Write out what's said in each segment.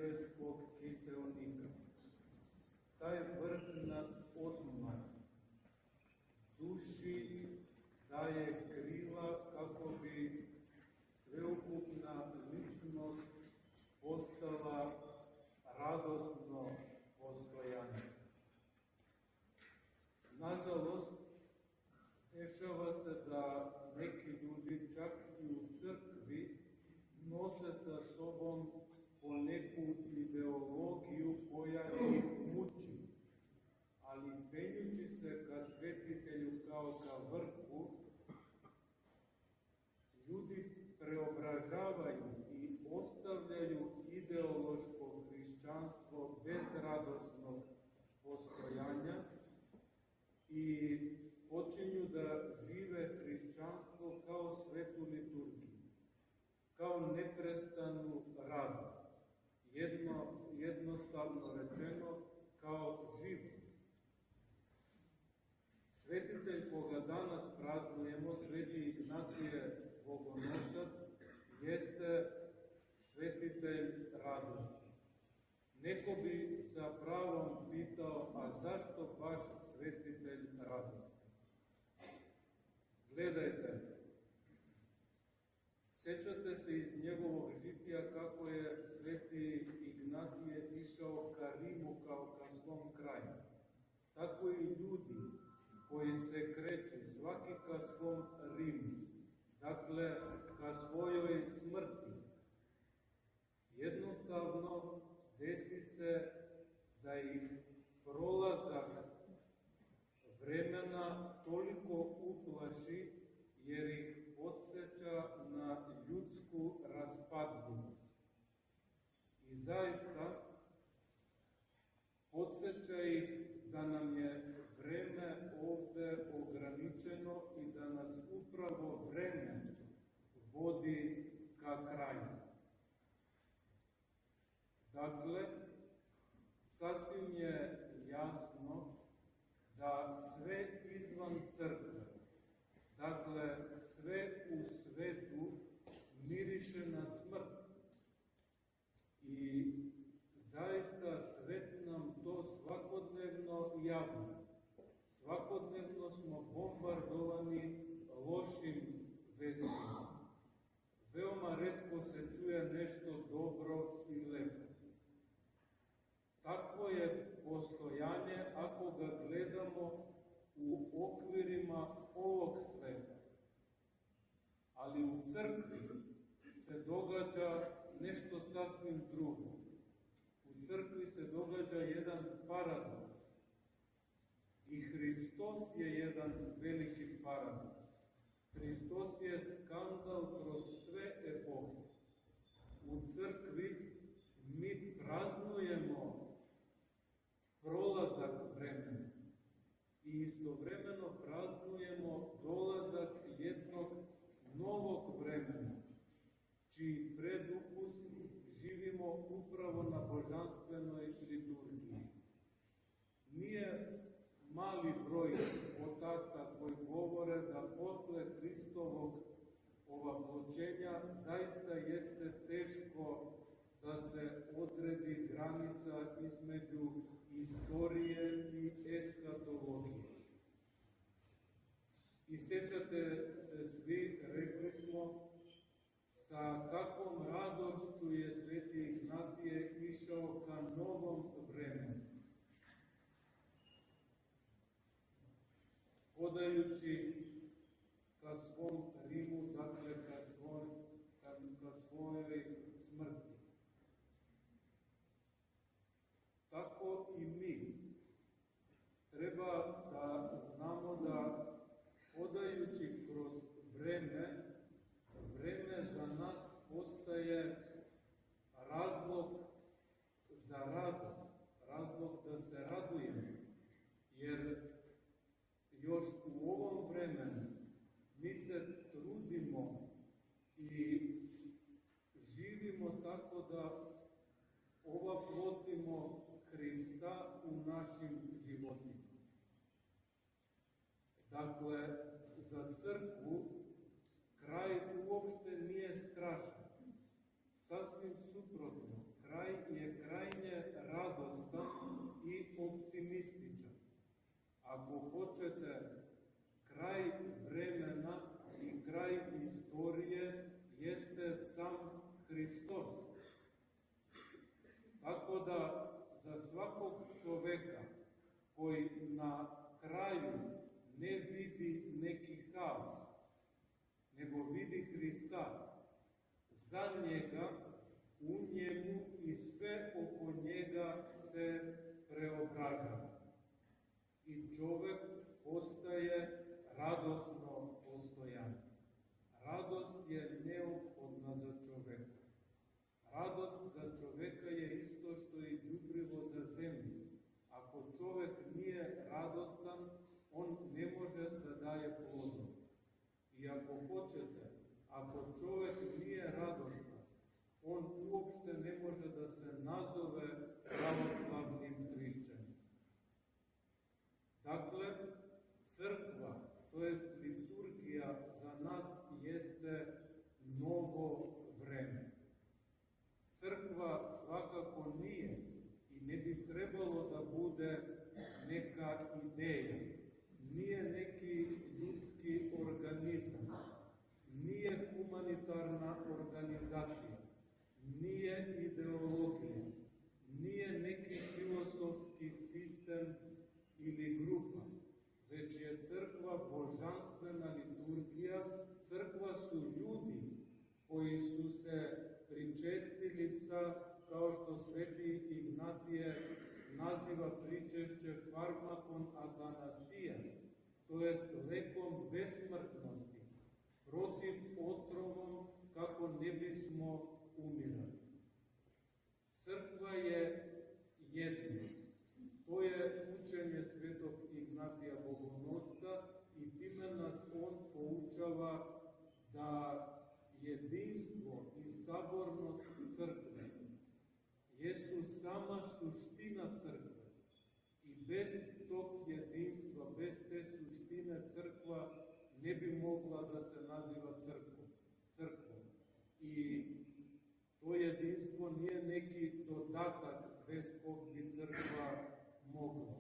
nebeskog kiseonika. Taj vrh nas odmara, duši daje krila kako bi sveukupna ličnost postala radosno postojanje. Nažalost, dešava se da neki ljudi čak i u crkvi nose sa sobom po neku ideologiju koja ih muči, ali penjući se ka svetitelju kao ka vrhu, ljudi preobražavaju i ostavljaju ideološko hrišćanstvo bez radosnog postojanja i počinju da žive hrišćanstvo kao svetu liturgiju, kao neprestanu radost, jednostavno rečeno kao život. Svetitelj koga danas praznujemo, Sveti Ignatije Bogonosac, jeste svetitelj radosti. Neko bi sa pravom pitao, a zašto baš svetitelj radosti? Gledajte, sećate se iz njegovog žitija kako je Sveti Ignatije išao ka Rimu kao ka svom kraju. Tako i ljudi koji se kreću svaki ka svom Rimu, dakle ka svojoj smrti, jednostavno desi se da ih prolazak vremena toliko uplaši jer ih podsjeća na ljudsku raspadljivost. I zaista podsjeća ih da nam je vreme ovde ograničeno i da nas upravo vreme vodi ka kraju. Dakle, sasvim je jasno da sve izvan crkve, dakle sve u svetu miriše na smrt. I zaista svet nam to svakodnevno javlja. Svakodnevno smo bombardovani lošim vestima. Veoma retko se čuje nešto dobro i lepo. Takvo je postojanje ako ga gledamo u okvirima ovog sveta. Ali u crkvi se događa nešto sasvim drugo. U crkvi se događa jedan paradoks. I Hristos je jedan veliki paradoks. Hristos je skandal kroz sve epohe. U crkvi mi praznujemo prolazak vremena i istovremeno praznujemo dolazak jednog novog vremena, čiji predukus živimo upravo na božanstvenoj liturgiji. Nije mali broj otaca koji govore da posle Hristovog ovaploćenja zaista jeste teško da se odredi granica između istorije i eskatologije. I sećate se svi, rekli smo, sa kakvom radošću je Sveti Ignatije išao ka novom vremenu. Hodajući ka svom Rimu, dakle ka svojoj smrti. Tako i mi treba da znamo da hodajući kroz vreme, vreme za nas postaje razlog za radost, razlog da se radujemo, jer još u ovom vremenu mi se trudimo i živimo tako da ovaplotimo Hrista u našim životima. Dakle, za crkvu kraj uopšte nije strašan. Sasvim suprotno, kraj je krajnje radostan i optimističan. Ako hoćete, kraj vremena i kraj istorije jeste sam Hristos. Tako da za svakog čoveka koji na kraju ne vidi neki haos, nego vidi Hrista, za njega, u njemu i sve oko njega se preobražava. I čovek postaje radosno postojanje. Radost je neophodna za čoveka. Radost za čoveka je isto što i đubrivo za zemlju. Ako čovek nije radostan, on ne može da daje plodom. I ako hoćete, ako čovek nije radostan, on uopšte ne može da se nazove pravoslavnim hrišćaninom. Dakle, crkva, to jest liturgija za nas jeste novo vreme. Crkva svakako nije i ne bi trebalo da bude neka ideja, nije neki ljudski organizam, nije humanitarna organizacija, nije ideologija, nije neki filosofski sistem ili grupa, već je crkva božanstvena liturgija. Crkva su ljudi koji su se pričestili sa, kao što sveti Ignatije naziva pričešće farmakon athanasijas, to jest lekom besmrtnosti, protiv otrovom kako ne bismo umirali. Crkva je jedno. To je učenje svetog Ignatija Bogonosca i time nas on poučava da jedinstvo i sabornost crkve jesu sama suština crkve. I bez tog jedinstva, bez te suštine crkva ne bi mogla da se naziva crkvom. I to jedinstvo nije neki dodatak bez kog bi crkva mogla.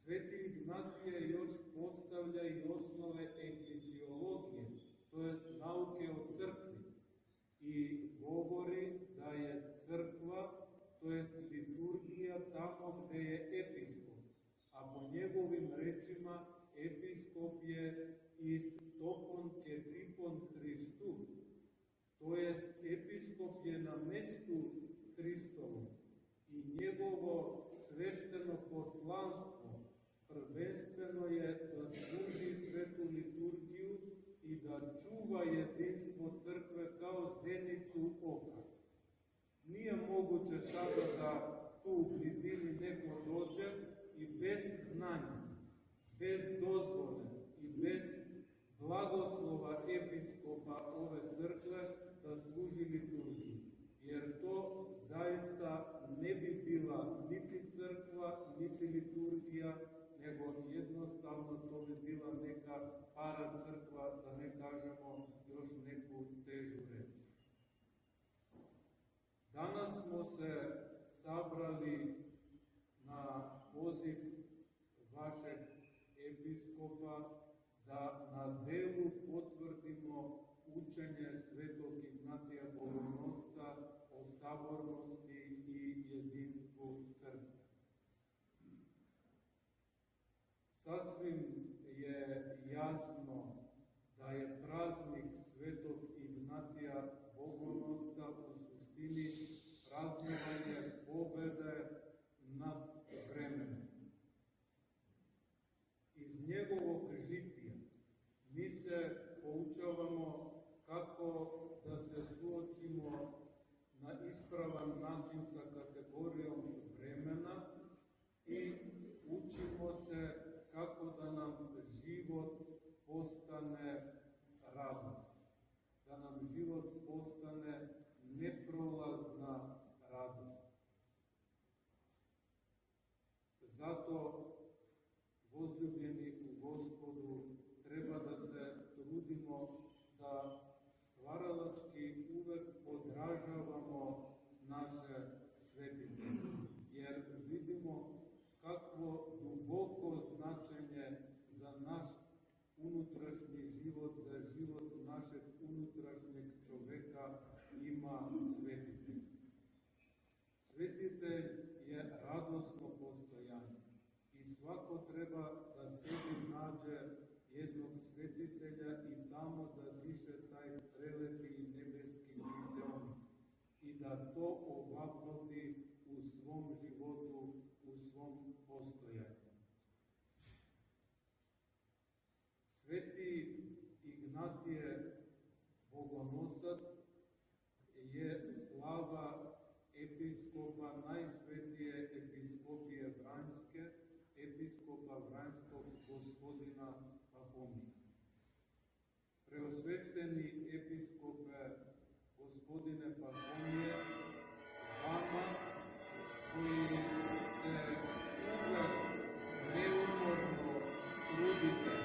Sveti Ignatije još postavlja i osnove eklesiologije, to jest nauke o crkvi, i govori da je crkva, to jest liturgija, tamo gde je episkop, a po njegovim rečima episkop je istopon ke tipon Hristu, to jest episkop je na mestu Hristovom i njegovo svešteno poslanstvo prvenstveno je da služi svetu liturgiju i da čuva jedinstvo crkve kao zenicu oka. Nije moguće sada da tu u blizini neko dođe i bez znanja, bez dozvole i bez blagoslova episkopa ove crkve da služi liturgiju. Jer to zaista ne bi bila niti crkva, niti liturgija, nego jednostavno to bi bila neka paracrkva, da ne kažemo još neku težu reč. Danas smo se sabrali na poziv vašeg episkopa da na delu potvrdimo učenje svetog Ignatija Bogonosca o sabornosti i jedinstvu crkve. Sasvim je jasno da je praznik svetog Ignatija Bogonosca u suštini praznovanje pobede nad vremenom. Iz njegovog žitija mi se poučavamo kako da se suočimo na ispravan način sa kategorijom vremena i učimo se kako da nam život postane radost, da nam život postane neprolazna radost. Zato, возljubljeni u Gospodu, treba da se trudimo da stvaralački uvek podražavamo naše svetitelj je radosno postojanje i svako treba da sebi nađe jednog svetitelja i tamo da diše taj prelepi nebeski vision i da to ovaploti u svom životu, u svom postojanju. Sveti Ignatije Bogonosac je slava episkopa najsvetije episkopije Vranjske, episkopa Vranjskog gospodina Pahomija. Preosvešteni episkope gospodine Pahomije, vama koji se uvek neumorno trudite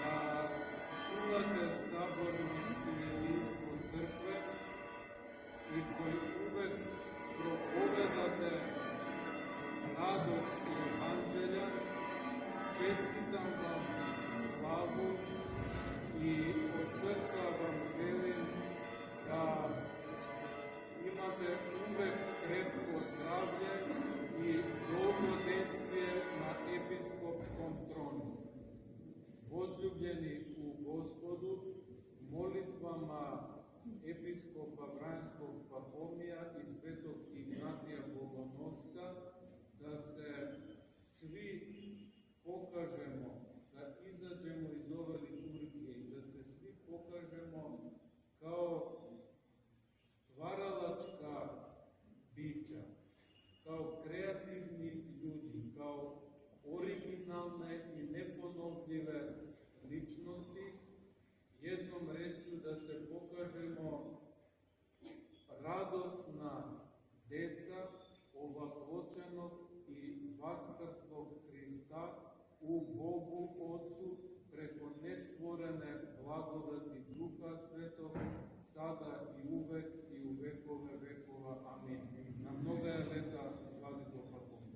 da čuvate sabornost i jedinstvo crkve i koji uvek propovedate radost Evanđelja, čestitam vam slavu i od srca vam želim da imate uvek krepko zdravlje i dolgodejstvije na episkopskom tronu. Возljubljeni u Gospodu, molitvama episkopa Vranjskog Pahomija i svetog Ignatija Bogonosca, da se svi pokažemo, da izađemo iz ove liturgije i da se svi pokažemo kao stvaralačka bića, kao kreativni ljudi, kao originalne i neponovljive ličnosti, jednom rečju da se pokažemo radosna deca ovaploćenog i vaskrslog Hrista u Bogu Otcu preko nestvorene blagodati Duha Svetog, sada i uvek i u vekove vekova. Amin. Na mnoga leta